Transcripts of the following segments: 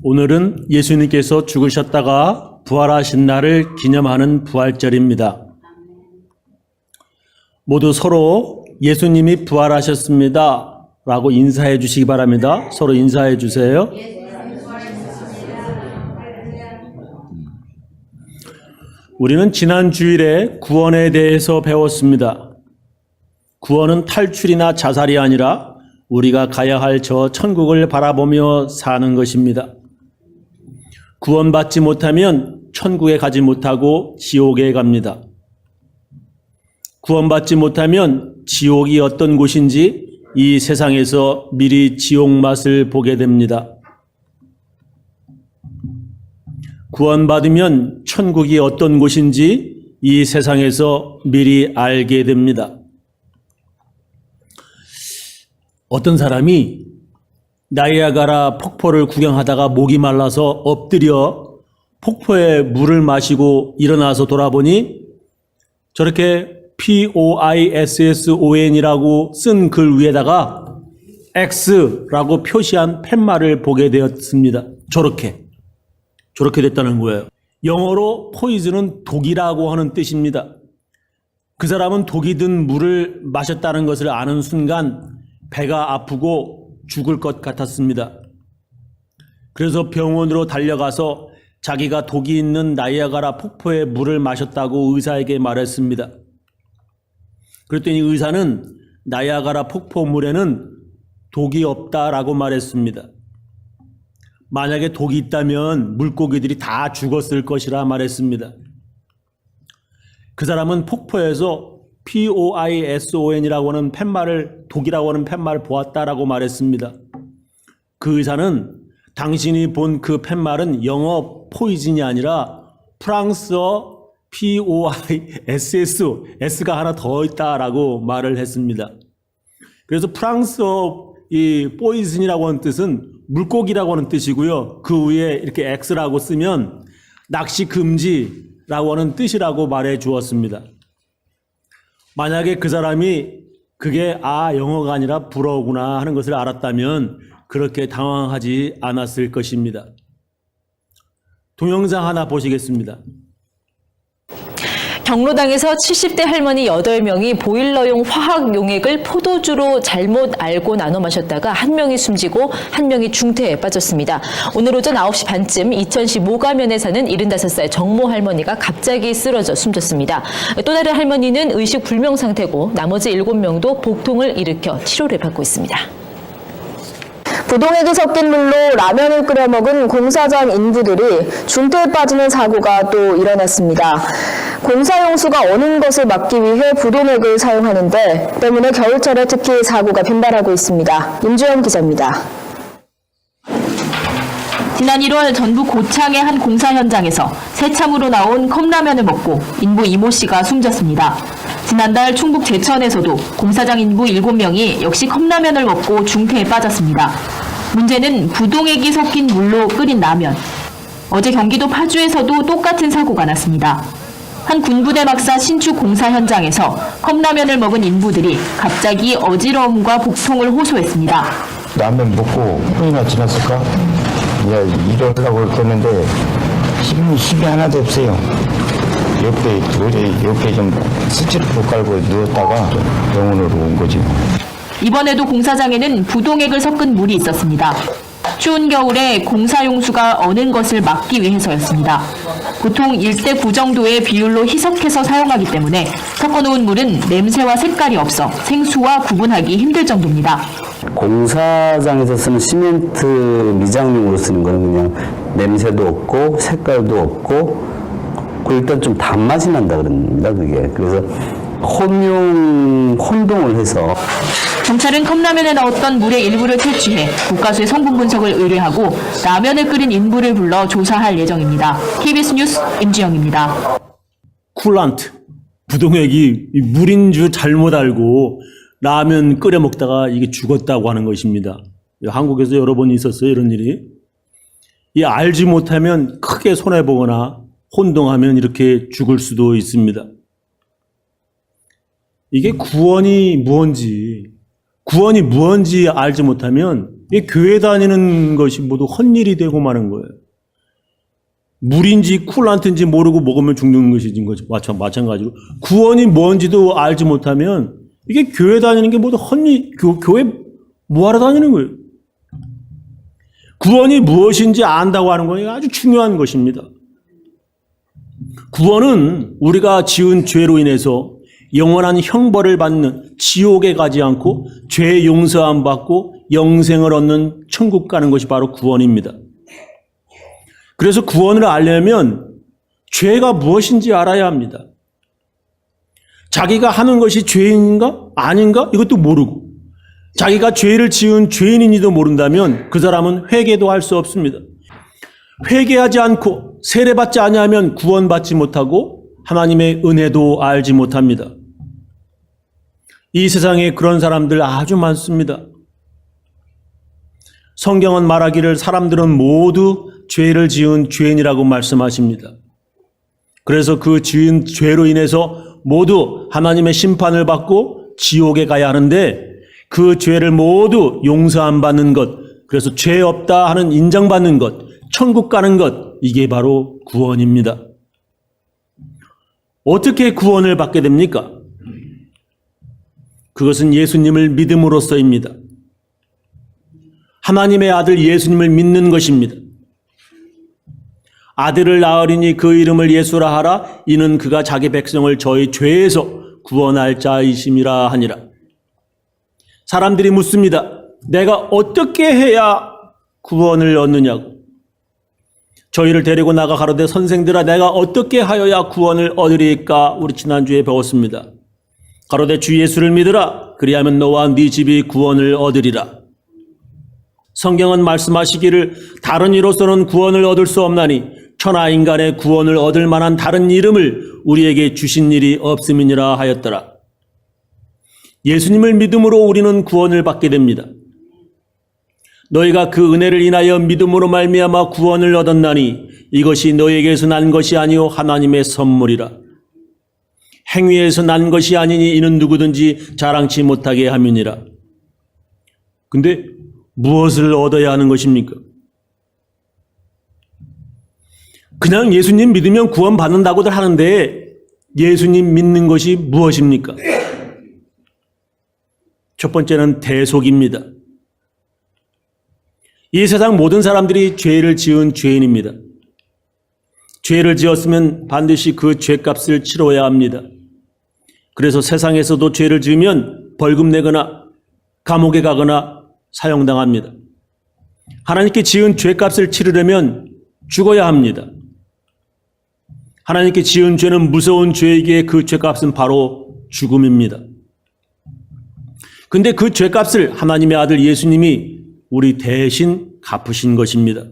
오늘은 예수님께서 죽으셨다가 부활하신 날을 기념하는 부활절입니다. 모두 서로 예수님이 부활하셨습니다 라고 인사해 주시기 바랍니다. 서로 인사해 주세요. 우리는 지난 주일에 구원에 대해서 배웠습니다. 구원은 탈출이나 자살이 아니라 우리가 가야 할 저 천국을 바라보며 사는 것입니다. 구원받지 못하면 천국에 가지 못하고 지옥에 갑니다. 구원받지 못하면 지옥이 어떤 곳인지 이 세상에서 미리 지옥 맛을 보게 됩니다. 구원받으면 천국이 어떤 곳인지 이 세상에서 미리 알게 됩니다. 어떤 사람이 나이아가라 폭포를 구경하다가 목이 말라서 엎드려 폭포에 물을 마시고 일어나서 돌아보니 저렇게 POISSON이라고 쓴 글 위에다가 X라고 표시한 팻말을 보게 되었습니다. 저렇게 됐다는 거예요. 영어로 포이즌은 독이라고 하는 뜻입니다. 그 사람은 독이 든 물을 마셨다는 것을 아는 순간 배가 아프고 죽을 것 같았습니다. 그래서 병원으로 달려가서 자기가 독이 있는 나이아가라 폭포의 물을 마셨다고 의사에게 말했습니다. 그랬더니 의사는 나이아가라 폭포 물에는 독이 없다라고 말했습니다. 만약에 독이 있다면 물고기들이 다 죽었을 것이라 말했습니다. 그 사람은 폭포에서 POISON이라고 하는 팻말을, 독이라고 하는 팻말을 보았다라고 말했습니다. 그 의사는 당신이 본 그 팻말은 영어 포이즌이 아니라 프랑스어 POISS, S가 하나 더 있다라고 말을 했습니다. 그래서 프랑스어 이 포이즌이라고 하는 뜻은 물고기라고 하는 뜻이고요. 그 위에 이렇게 X라고 쓰면 낚시 금지라고 하는 뜻이라고 말해 주었습니다. 만약에 그 사람이 그게 영어가 아니라 불어구나 하는 것을 알았다면 그렇게 당황하지 않았을 것입니다. 동영상 하나 보시겠습니다. 경로당에서 70대 할머니 8명이 보일러용 화학 용액을 포도주로 잘못 알고 나눠 마셨다가 한 명이 숨지고 한 명이 중태에 빠졌습니다. 오늘 오전 9시 반쯤 이천시 모가면에 사는 75살 정모 할머니가 갑자기 쓰러져 숨졌습니다. 또 다른 할머니는 의식 불명 상태고 나머지 7명도 복통을 일으켜 치료를 받고 있습니다. 부동액이 섞인 물로 라면을 끓여 먹은 공사장 인부들이 중태에 빠지는 사고가 또 일어났습니다. 공사용수가 어는 것을 막기 위해 부동액을 사용하는데 때문에 겨울철에 특히 사고가 빈발하고 있습니다. 임주영 기자입니다. 지난 1월 전북 고창의 한 공사 현장에서 새참으로 나온 컵라면을 먹고 인부 이모 씨가 숨졌습니다. 지난달 충북 제천에서도 공사장 인부 7명이 역시 컵라면을 먹고 중태에 빠졌습니다. 문제는 부동액이 섞인 물로 끓인 라면. 어제 경기도 파주에서도 똑같은 사고가 났습니다. 한 군부대 막사 신축 공사 현장에서 컵라면을 먹은 인부들이 갑자기 어지러움과 복통을 호소했습니다. 라면 먹고 혼이나 지났을까? 이러려고 했는데 힘이 하나도 없어요. 옆에 좀 스티로폼 깔고 누웠다가 병원으로 온 거지. 이번에도 공사장에는 부동액을 섞은 물이 있었습니다. 추운 겨울에 공사용수가 어는 것을 막기 위해서였습니다. 보통 1대9 정도의 비율로 희석해서 사용하기 때문에 섞어놓은 물은 냄새와 색깔이 없어 생수와 구분하기 힘들 정도입니다. 공사장에서 쓰는 시멘트 미장용으로 쓰는 거는 그냥 냄새도 없고 색깔도 없고 일단 좀 단맛이 난다 그럽니다. 그게 그래서 혼동을 해서 경찰은 컵라면에 넣었던 물의 일부를 채취해 국과수의 성분 분석을 의뢰하고 라면을 끓인 인부를 불러 조사할 예정입니다. KBS 뉴스 임지영입니다. 쿨란트, 부동액이 물인 줄 잘못 알고 라면 끓여 먹다가 이게 죽었다고 하는 것입니다. 한국에서 여러 번 있었어요, 이런 일이. 알지 못하면 크게 손해보거나 혼동하면 이렇게 죽을 수도 있습니다. 이게 구원이 무언지 알지 못하면 이 교회 다니는 것이 모두 헛일이 되고 마는 거예요. 물인지 쿨란트인지 모르고 먹으면 죽는 것이지 마찬가지로 구원이 뭔지도 알지 못하면 이게 교회 다니는 게 모두 헛일, 교회 뭐하러 다니는 거예요? 구원이 무엇인지 안다고 하는 건 아주 중요한 것입니다. 구원은 우리가 지은 죄로 인해서 영원한 형벌을 받는 지옥에 가지 않고 죄 용서함 받고 영생을 얻는 천국 가는 것이 바로 구원입니다. 그래서 구원을 알려면 죄가 무엇인지 알아야 합니다. 자기가 하는 것이 죄인가 아닌가 이것도 모르고 자기가 죄를 지은 죄인인지도 모른다면 그 사람은 회개도 할 수 없습니다. 회개하지 않고 세례받지 아니하면 구원받지 못하고 하나님의 은혜도 알지 못합니다. 이 세상에 그런 사람들 아주 많습니다. 성경은 말하기를 사람들은 모두 죄를 지은 죄인이라고 말씀하십니다. 그래서 그 지은 죄로 인해서 모두 하나님의 심판을 받고 지옥에 가야 하는데 그 죄를 모두 용서 안 받는 것, 그래서 죄 없다 하는 인정받는 것, 천국 가는 것, 이게 바로 구원입니다. 어떻게 구원을 받게 됩니까? 그것은 예수님을 믿음으로써입니다. 하나님의 아들 예수님을 믿는 것입니다. 아들을 낳으리니 그 이름을 예수라 하라. 이는 그가 자기 백성을 저희 죄에서 구원할 자이심이라 하니라. 사람들이 묻습니다. 내가 어떻게 해야 구원을 얻느냐고. 저희를 데리고 나가 가로되 선생들아 내가 어떻게 하여야 구원을 얻으리까. 우리 지난주에 배웠습니다. 가로되 주 예수를 믿으라. 그리하면 너와 네 집이 구원을 얻으리라. 성경은 말씀하시기를 다른 이로서는 구원을 얻을 수 없나니 천하 인간의 구원을 얻을 만한 다른 이름을 우리에게 주신 일이 없음이니라 하였더라. 예수님을 믿음으로 우리는 구원을 받게 됩니다. 너희가 그 은혜를 인하여 믿음으로 말미암아 구원을 얻었나니 이것이 너희에게서 난 것이 아니요 하나님의 선물이라. 행위에서 난 것이 아니니 이는 누구든지 자랑치 못하게 함이니라. 근데 무엇을 얻어야 하는 것입니까? 그냥 예수님 믿으면 구원 받는다고들 하는데 예수님 믿는 것이 무엇입니까? 첫 번째는 대속입니다. 이 세상 모든 사람들이 죄를 지은 죄인입니다. 죄를 지었으면 반드시 그 죄값을 치러야 합니다. 그래서 세상에서도 죄를 지으면 벌금 내거나 감옥에 가거나 사형당합니다. 하나님께 지은 죄값을 치르려면 죽어야 합니다. 하나님께 지은 죄는 무서운 죄이기에 그 죄값은 바로 죽음입니다. 근데 그 죄값을 하나님의 아들 예수님이 우리 대신 갚으신 것입니다.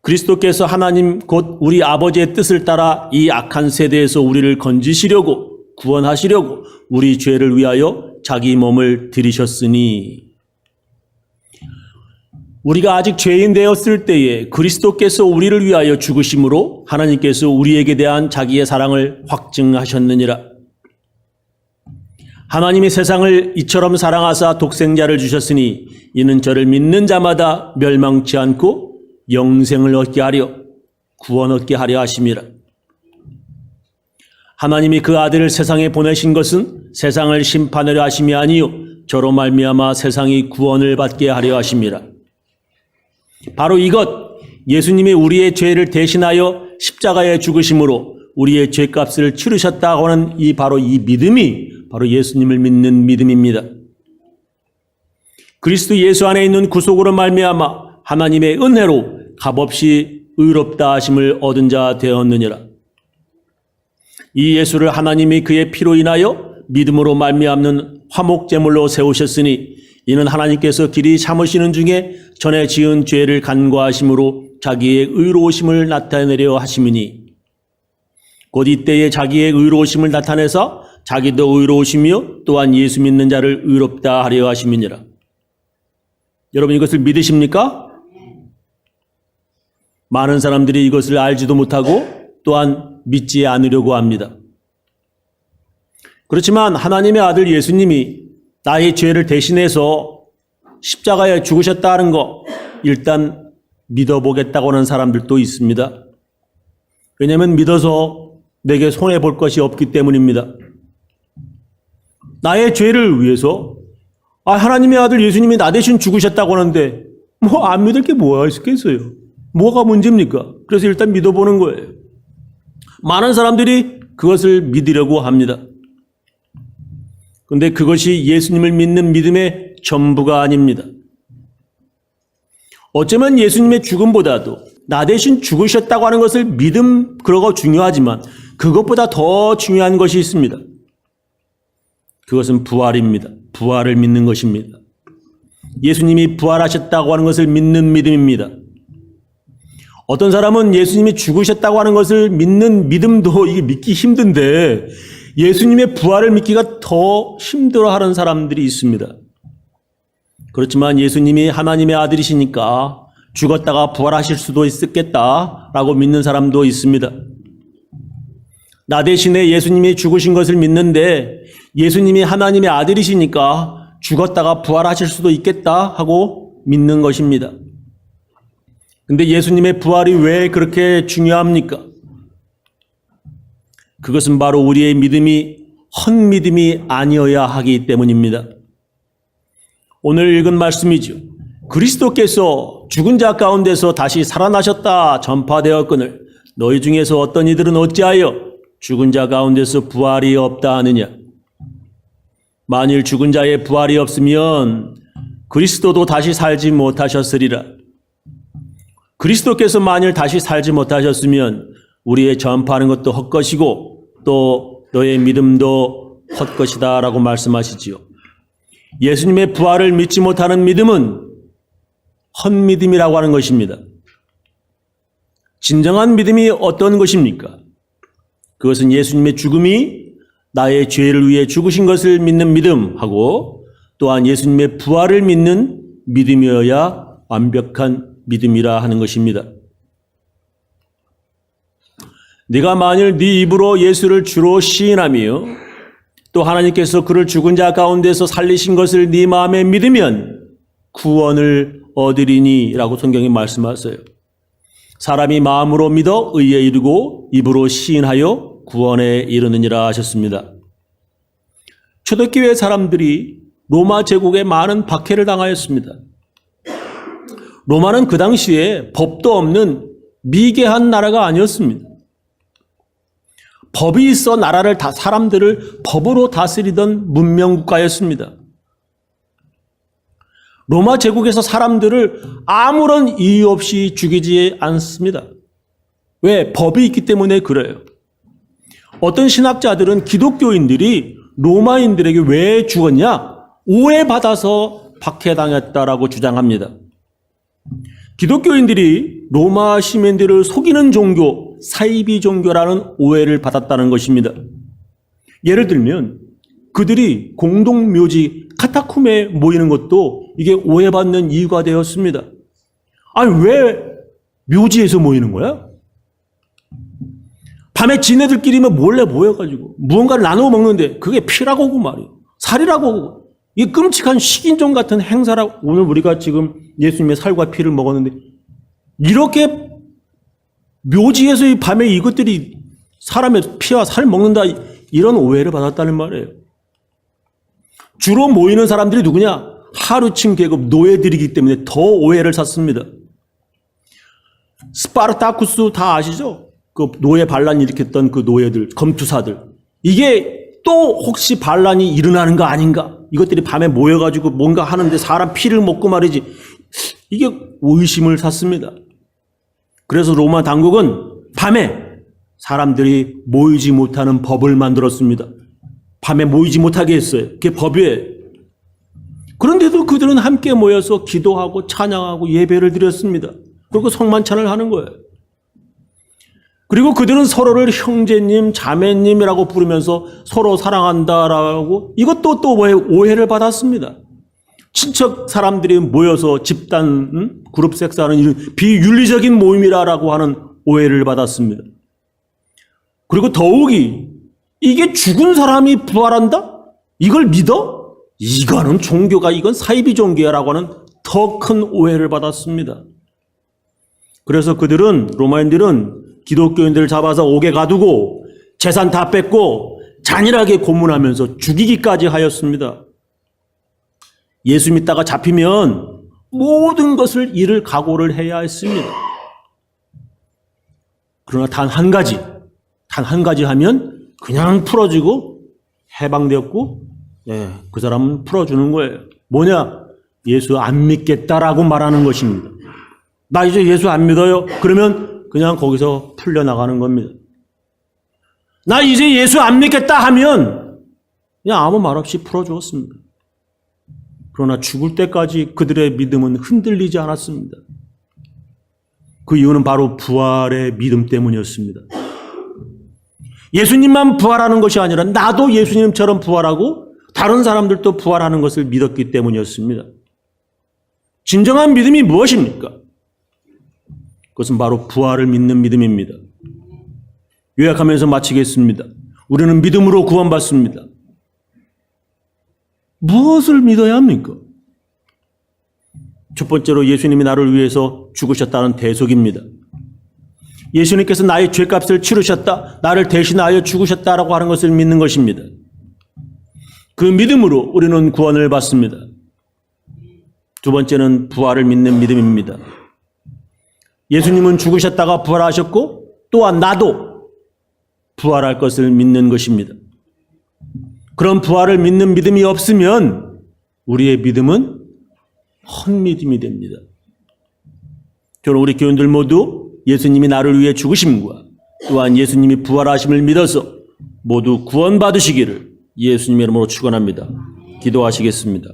그리스도께서 하나님 곧 우리 아버지의 뜻을 따라 이 악한 세대에서 우리를 건지시려고 구원하시려고 우리 죄를 위하여 자기 몸을 들이셨으니 우리가 아직 죄인 되었을 때에 그리스도께서 우리를 위하여 죽으심으로 하나님께서 우리에게 대한 자기의 사랑을 확증하셨느니라. 하나님이 세상을 이처럼 사랑하사 독생자를 주셨으니 이는 저를 믿는 자마다 멸망치 않고 영생을 얻게 하려 구원 얻게 하려 하심이라. 하나님이 그 아들을 세상에 보내신 것은 세상을 심판하려 하심이 아니요 저로 말미암아 세상이 구원을 받게 하려 하심이라. 바로 이것 예수님이 우리의 죄를 대신하여 십자가에 죽으심으로 우리의 죄값을 치르셨다고 하는 바로 이 믿음이 바로 예수님을 믿는 믿음입니다. 그리스도 예수 안에 있는 구속으로 말미암아 하나님의 은혜로 값없이 의롭다 하심을 얻은 자 되었느니라. 이 예수를 하나님이 그의 피로 인하여 믿음으로 말미암는 화목제물로 세우셨으니 이는 하나님께서 길이 참으시는 중에 전에 지은 죄를 간과하심으로 자기의 의로우심을 나타내려 하심이니 곧 이때에 자기의 의로우심을 나타내서 자기도 의로우시며 또한 예수 믿는 자를 의롭다 하려 하심이니라. 여러분 이것을 믿으십니까? 많은 사람들이 이것을 알지도 못하고 또한 믿지 않으려고 합니다. 그렇지만 하나님의 아들 예수님이 나의 죄를 대신해서 십자가에 죽으셨다는 거 일단 믿어보겠다고 하는 사람들도 있습니다. 왜냐하면 믿어서 내게 손해볼 것이 없기 때문입니다. 나의 죄를 위해서 하나님의 아들 예수님이 나 대신 죽으셨다고 하는데 뭐 안 믿을 게 뭐가 있겠어요? 뭐가 문제입니까? 그래서 일단 믿어보는 거예요. 많은 사람들이 그것을 믿으려고 합니다. 그런데 그것이 예수님을 믿는 믿음의 전부가 아닙니다. 어쩌면 예수님의 죽음보다도 나 대신 죽으셨다고 하는 것을 믿음 그러고 중요하지만 그것보다 더 중요한 것이 있습니다. 그것은 부활입니다. 부활을 믿는 것입니다. 예수님이 부활하셨다고 하는 것을 믿는 믿음입니다. 어떤 사람은 예수님이 죽으셨다고 하는 것을 믿는 믿음도 이게 믿기 힘든데 예수님의 부활을 믿기가 더 힘들어하는 사람들이 있습니다. 그렇지만 예수님이 하나님의 아들이시니까 죽었다가 부활하실 수도 있겠다라고 믿는 사람도 있습니다. 나 대신에 예수님이 죽으신 것을 믿는데 예수님이 하나님의 아들이시니까 죽었다가 부활하실 수도 있겠다 하고 믿는 것입니다. 근데 예수님의 부활이 왜 그렇게 중요합니까? 그것은 바로 우리의 믿음이 헛믿음이 아니어야 하기 때문입니다. 오늘 읽은 말씀이죠. 그리스도께서 죽은 자 가운데서 다시 살아나셨다 전파되었거늘 너희 중에서 어떤 이들은 어찌하여 죽은 자 가운데서 부활이 없다 하느냐. 만일 죽은 자의 부활이 없으면 그리스도도 다시 살지 못하셨으리라. 그리스도께서 만일 다시 살지 못하셨으면 우리의 전파하는 것도 헛것이고 또 너의 믿음도 헛것이다 라고 말씀하시지요. 예수님의 부활을 믿지 못하는 믿음은 헛믿음이라고 하는 것입니다. 진정한 믿음이 어떤 것입니까? 그것은 예수님의 죽음이 나의 죄를 위해 죽으신 것을 믿는 믿음하고 또한 예수님의 부활을 믿는 믿음이어야 완벽한 믿음이라 하는 것입니다. 네가 만일 네 입으로 예수를 주로 시인하며 또 하나님께서 그를 죽은 자 가운데서 살리신 것을 네 마음에 믿으면 구원을 얻으리니 라고 성경이 말씀하세요. 사람이 마음으로 믿어 의에 이르고 입으로 시인하여 구원에 이르느니라 하셨습니다. 초대교회 사람들이 로마 제국에 많은 박해를 당하였습니다. 로마는 그 당시에 법도 없는 미개한 나라가 아니었습니다. 법이 있어 나라를 사람들을 법으로 다스리던 문명국가였습니다. 로마 제국에서 사람들을 아무런 이유 없이 죽이지 않습니다. 왜? 법이 있기 때문에 그래요. 어떤 신학자들은 기독교인들이 로마인들에게 왜 죽었냐? 오해받아서 박해당했다라고 주장합니다. 기독교인들이 로마 시민들을 속이는 종교, 사이비 종교라는 오해를 받았다는 것입니다. 예를 들면 그들이 공동묘지 카타콤에 모이는 것도 이게 오해받는 이유가 되었습니다. 아니 왜 묘지에서 모이는 거야? 밤에 지네들끼리만 몰래 모여가지고 무언가를 나누어 먹는데 그게 피라고 하고 말이에요. 살이라고 하고 이 끔찍한 식인종 같은 행사라고. 오늘 우리가 지금 예수님의 살과 피를 먹었는데 이렇게 묘지에서 이 밤에 이것들이 사람의 피와 살 먹는다 이런 오해를 받았다는 말이에요. 주로 모이는 사람들이 누구냐? 하루층 계급 노예들이기 때문에 더 오해를 샀습니다. 스파르타쿠스 다 아시죠? 그 노예 반란 일으켰던 그 노예들, 검투사들. 이게 또 혹시 반란이 일어나는 거 아닌가? 이것들이 밤에 모여가지고 뭔가 하는데 사람 피를 먹고 말이지. 이게 의심을 샀습니다. 그래서 로마 당국은 밤에 사람들이 모이지 못하는 법을 만들었습니다. 밤에 모이지 못하게 했어요. 그게 법이에요. 그런데도 그들은 함께 모여서 기도하고 찬양하고 예배를 드렸습니다. 그리고 성만찬을 하는 거예요. 그리고 그들은 서로를 형제님, 자매님이라고 부르면서 서로 사랑한다라고 이것도 또 오해를 받았습니다. 친척 사람들이 모여서 집단, 그룹 섹스하는 이런 비윤리적인 모임이라고 하는 오해를 받았습니다. 그리고 더욱이 이게 죽은 사람이 부활한다? 이걸 믿어? 이거는 종교가 이건 사이비 종교야라고 하는 더 큰 오해를 받았습니다. 그래서 그들은 로마인들은 기독교인들을 잡아서 옥에 가두고 재산 다 뺏고 잔인하게 고문하면서 죽이기까지 하였습니다. 예수 믿다가 잡히면 모든 것을 잃을 각오를 해야 했습니다. 그러나 단 한 가지 하면 그냥 풀어지고 해방되었고, 그 사람은 풀어주는 거예요. 뭐냐? 예수 안 믿겠다라고 말하는 것입니다. 나 이제 예수 안 믿어요. 그러면 그냥 거기서 풀려나가는 겁니다. 나 이제 예수 안 믿겠다 하면 그냥 아무 말 없이 풀어주었습니다. 그러나 죽을 때까지 그들의 믿음은 흔들리지 않았습니다. 그 이유는 바로 부활의 믿음 때문이었습니다. 예수님만 부활하는 것이 아니라 나도 예수님처럼 부활하고 다른 사람들도 부활하는 것을 믿었기 때문이었습니다. 진정한 믿음이 무엇입니까? 그것은 바로 부활을 믿는 믿음입니다. 요약하면서 마치겠습니다. 우리는 믿음으로 구원받습니다. 무엇을 믿어야 합니까? 첫 번째로 예수님이 나를 위해서 죽으셨다는 대속입니다. 예수님께서 나의 죄값을 치르셨다, 나를 대신하여 죽으셨다라고 하는 것을 믿는 것입니다. 그 믿음으로 우리는 구원을 받습니다. 두 번째는 부활을 믿는 믿음입니다. 예수님은 죽으셨다가 부활하셨고 또한 나도 부활할 것을 믿는 것입니다. 그런 부활을 믿는 믿음이 없으면 우리의 믿음은 헛믿음이 됩니다. 저는 우리 교인들 모두 예수님이 나를 위해 죽으심과 또한 예수님이 부활하심을 믿어서 모두 구원받으시기를 예수님의 이름으로 축원합니다. 기도하시겠습니다.